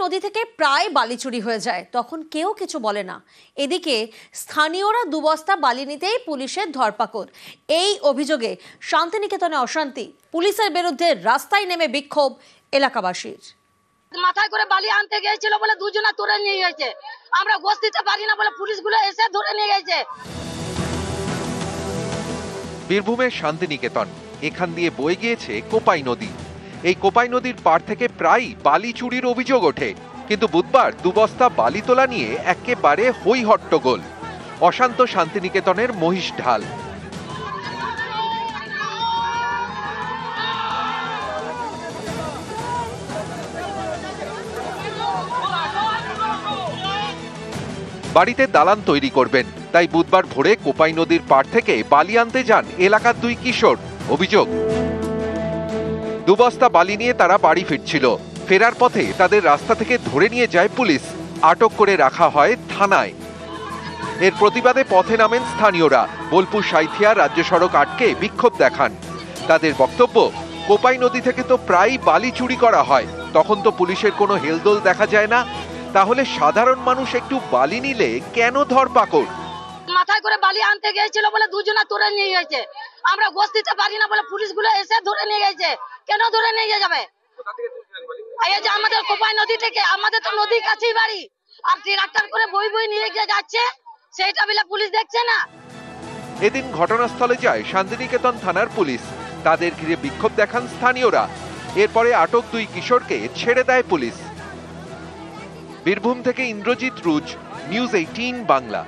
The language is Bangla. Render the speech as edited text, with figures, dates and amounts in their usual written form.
নদী থেকে প্রায় বালি চুরি হয়ে যায়, তখন কেউ কিছু বলে না। এদিকে স্থানীয়রা দুবস্তা বালি নিতেই পুলিশের ধরপাকড়। এই অভিযোগে শান্তিনিকেতনে অশান্তি, পুলিশের বিরুদ্ধে রাস্তায় নেমে বিক্ষোভ এলাকাবাসীর। মাথায় করে বালি আনতে গিয়েছিল বলে দুজনা ধরে নিয়ে গেছে, আমরা গোছ দিতে পারি না বলে পুলিশগুলো এসে ধরে নিয়ে গেছে। বীরভূমের শান্তিনিকেতন, এখান দিয়ে বয়ে গিয়েছে কোপাই নদী। এই কোপাই নদীর পার থেকে প্রায়ই বালি চুরির অভিযোগ ওঠে, কিন্তু বুধবার দুবস্তা বালি তোলা নিয়ে একেবারে হই হট্টগোল। অশান্ত শান্তিনিকেতনের মহিষ ঢাল। বাড়িতে দালান তৈরি করবেন, তাই বুধবার ভোরে কোপাই নদীর পাড় থেকে বালি আনতে যান এলাকার দুই কিশোর। অভিযোগ, দুবস্তা বালি নিয়ে তারা বাড়ি ফিরছিল। ফেরার পথে তাদের রাস্তা থেকে ধরে নিয়ে যায় পুলিশ, আটক করে রাখা হয় থানায়। এর প্রতিবাদে পথে নামেন স্থানীয়রা। বোলপুর সাঁইথিয়া রাজ্য সড়ক আটকে বিক্ষোভ দেখান। তাদের বক্তব্য, কোপাই নদী থেকে তো প্রায়ই বালি চুরি করা হয়, তখন তো পুলিশের কোনো হেলদোল দেখা যায় না। তাহলে সাধারণ মানুষ একটু বালি নিলে কেন ধরপাকড়? মাথায় করে বালি আনতে গিয়েছিল বলে দুজনা ধরে নিয়ে গেছে, আমরা গোছ দিতে পারি না বলে পুলিশগুলো এসে ধরে নিয়ে গেছে। কেন ধরে নিয়ে যাবে? এই যে আমাদের কোপাই নদী থেকে, আমাদের তো নদীর কাছেই বাড়ি, আর ট্রাক্টর করে বই বই নিয়ে গিয়ে যাচ্ছে, সেইটা বলে পুলিশ দেখছে না। এদিন ঘটনাস্থলে যায় শান্তিনিকেতন থানার পুলিশ। তাদের ঘিরে বিক্ষোভ দেখান স্থানীয়রা। এরপরে আটক দুই কিশোরকে ছেড়ে দেয় পুলিশ। বীরভূম থেকে ইন্দ্রজিৎ রুজ, নিউজ 18 বাংলা।